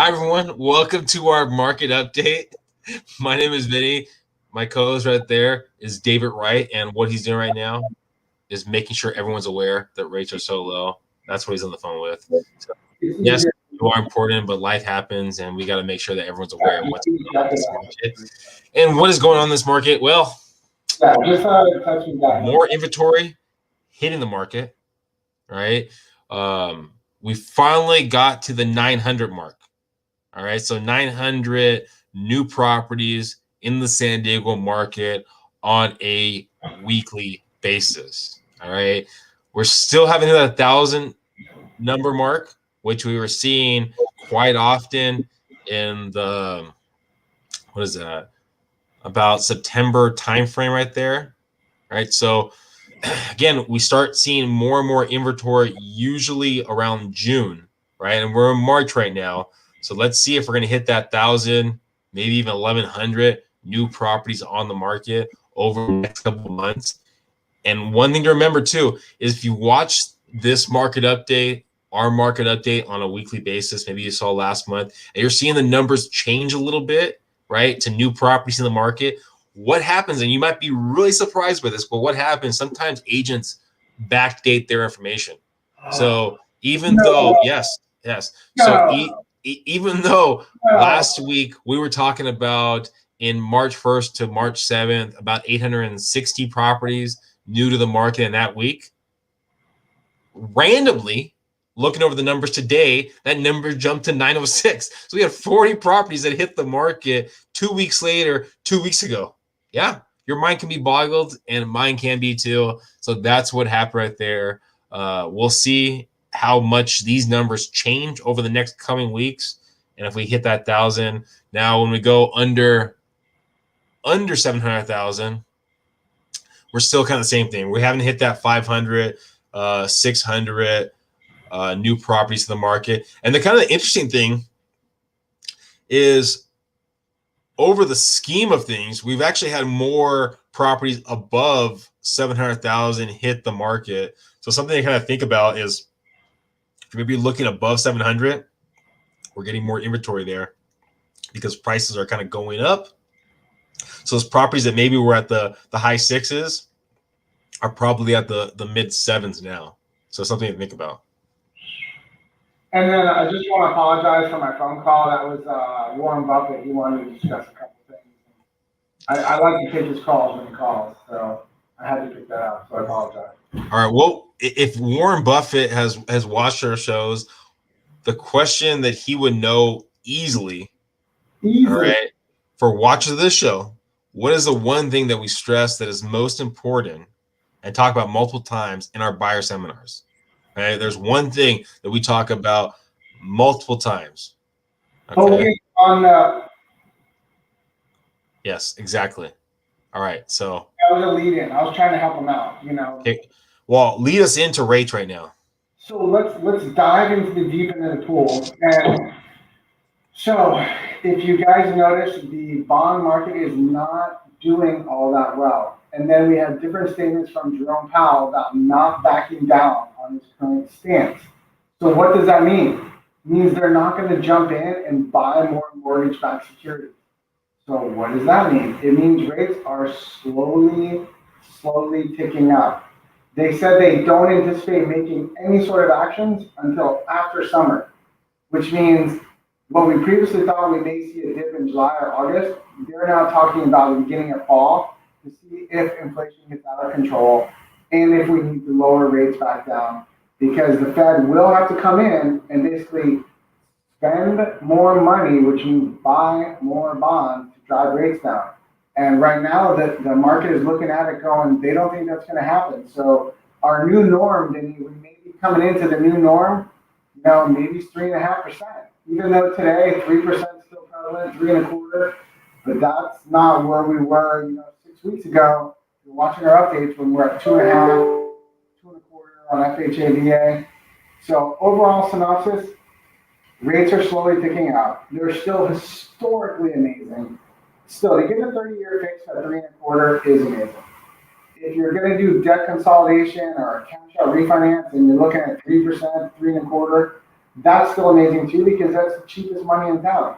Hi, everyone. Welcome to our market update. My name is Vinny. My co-host right there is David Wright, and what he's doing right now is making sure everyone's aware that rates are so low. That's what he's on the phone with. So, yes, you are important, but life happens, and we got to make sure that everyone's aware of what's going on in this market. And what is going on in this market? Well, more inventory hitting the market, right? We finally got to the 900 mark. All right, so 900 new properties in the San Diego market on a weekly basis. All right, we're still having that 1,000 number mark, which we were seeing quite often in the about September timeframe right there. Right, so again, we start seeing more and more inventory usually around June, right? And we're in March right now. So let's see if we're going to hit that 1,000, maybe even 1,100 new properties on the market over the next couple of months. And one thing to remember too is if you watch this market update, our market update on a weekly basis, maybe you saw last month, and you're seeing the numbers change a little bit, right, to new properties in the market. What happens, and you might be really surprised by this, but what happens, sometimes agents backdate their information. So even though, even though last week we were talking about in March 1st to March 7th, about 860 properties new to the market in that week, randomly, looking over the numbers today, that number jumped to 906. So we had 40 properties that hit the market 2 weeks later, 2 weeks ago. Yeah, your mind can be boggled, and mine can be too. So that's what happened right there. We'll see how much these numbers change over the next coming weeks, and if we hit that 1,000. Now, when we go under 700,000, we're still kind of the same thing. We haven't hit that 500, 600 new properties to the market. And the kind of interesting thing is, over the scheme of things, we've actually had more properties above 700,000 hit the market. So something to kind of think about is, if you're maybe looking above 700, we're getting more inventory there because prices are kind of going up. So those properties that maybe were at the high sixes are probably at the mid sevens now. So something to think about. And then I just want to apologize for my phone call. That was Warren Buffett. He wanted to discuss a couple things. I like to take his calls when he calls, so I had to pick that up. So I apologize. All right. Well, if Warren Buffett has watched our shows, the question that he would know easily, all right, for watchers of this show, what is the one thing that we stress that is most important and talk about multiple times in our buyer seminars? Okay, there's one thing that we talk about multiple times. Okay. Yes, exactly. All right. So that was a lead in. I was trying to help him out, Okay. Well, lead us into rates right now. So let's dive into the deep end of the pool. And so if you guys notice, the bond market is not doing all that well. And then we have different statements from Jerome Powell about not backing down on his current stance. So what does that mean? It means they're not going to jump in and buy more mortgage-backed securities. So what does that mean? It means rates are slowly ticking up. They said they don't anticipate making any sort of actions until after summer, which means what we previously thought we may see a dip in July or August, they're now talking about the beginning of fall to see if inflation gets out of control and if we need to lower rates back down, because the Fed will have to come in and basically spend more money, which means buy more bonds to drive rates down. And right now the market is looking at it going, they don't think that's going to happen. So our new norm, we may be coming into the new norm, maybe it's 3.5%. Even though today 3% is still prevalent, 3.25%, but that's not where we were, 6 weeks ago. You're watching our updates when we're at 2.5%, 2.25% on FHA, VA. So overall synopsis, rates are slowly ticking up. They're still historically amazing. Still, to get a 30-year fix at 3.25% is amazing. If you're going to do debt consolidation or a cash out refinance and you're looking at 3%, 3.25%, that's still amazing too, because that's the cheapest money in town.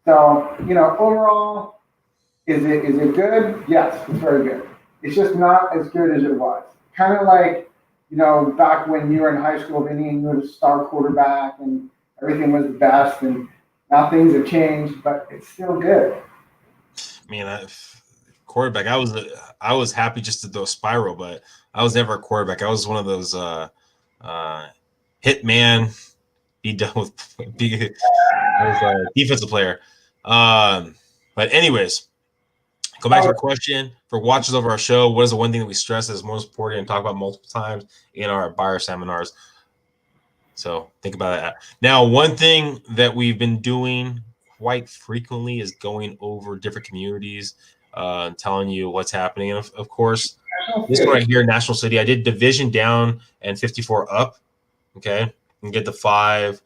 So, overall, is it good? Yes, it's very good. It's just not as good as it was. Kind of like, back when you were in high school, Vinny, and you were the star quarterback and everything was the best, and now things have changed, but it's still good. I mean, quarterback. I was happy just to throw spiral, but I was never a quarterback. I was one of those hit man, be done with be I was a defensive player. But anyways, go back to your question. For watchers of our show, what is the one thing that we stress as most important and talk about multiple times in our buyer seminars? So think about that. Now, one thing that we've been doing quite frequently is going over different communities, telling you what's happening. And of course, this one right here, National City, I did division down and 54 up. Okay. And get the 5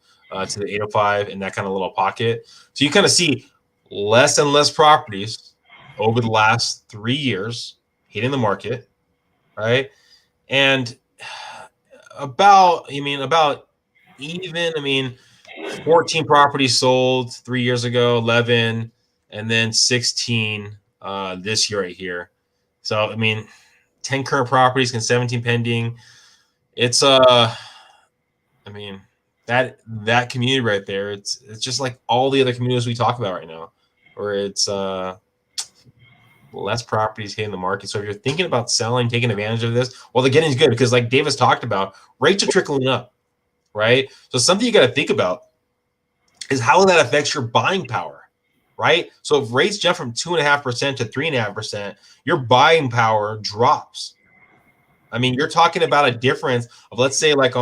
to the 805 in that kind of little pocket. So you kind of see less and less properties over the last 3 years hitting the market, right? And about even, 14 properties sold 3 years ago, 11, and then 16 this year right here. So 10 current properties and 17 pending. It's that community right there, it's just like all the other communities we talk about right now, where it's less properties hitting the market. So if you're thinking about selling, taking advantage of this, well, the getting's good because like Davis talked about, rates are trickling up, right? So something you got to think about is how that affects your buying power, right? So if rates jump from 2.5% to 3.5%, your buying power drops. You're talking about a difference of, let's say, like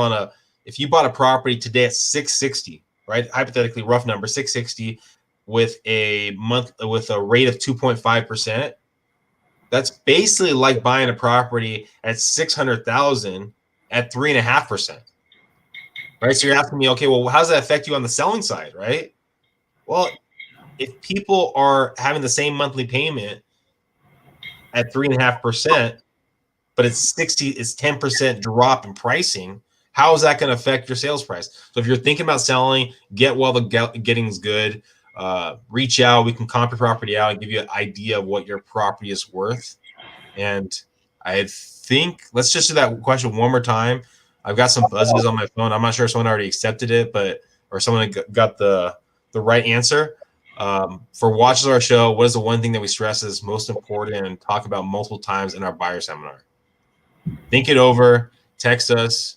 if you bought a property today at 660, right? Hypothetically, rough number, 660 with a rate of 2.5%. That's basically like buying a property at 600,000 at 3.5%. Right. So you're asking me, okay, well, how does that affect you on the selling side, right? Well, if people are having the same monthly payment at 3.5%, but it's 10% drop in pricing, how is that going to affect your sales price? So if you're thinking about selling, get while the getting's good. Reach out. We can comp your property out and give you an idea of what your property is worth. And I think let's just do that question one more time. I've got some buzzes on my phone. I'm not sure if someone already accepted it, or someone got the right answer. For watchers of our show, what is the one thing that we stress is most important and talk about multiple times in our buyer seminar? Think it over. Text us.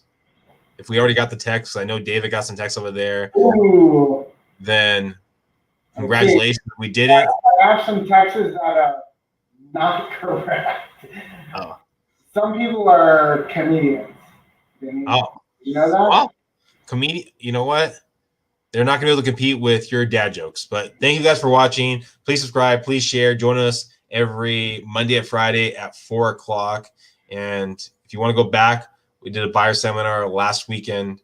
If we already got the text, I know David got some text over there. Ooh. Then congratulations, we did it. I have some texts that are not correct. Oh. Some people are comedians. Oh. You know that? Well, you know what? They're not going to be able to compete with your dad jokes. But thank you guys for watching. Please subscribe. Please share. Join us every Monday and Friday at 4 o'clock. And if you want to go back, we did a buyer seminar last weekend,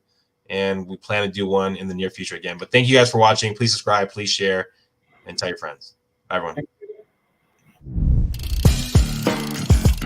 and we plan to do one in the near future again. But thank you guys for watching. Please subscribe. Please share. And tell your friends. Bye, everyone.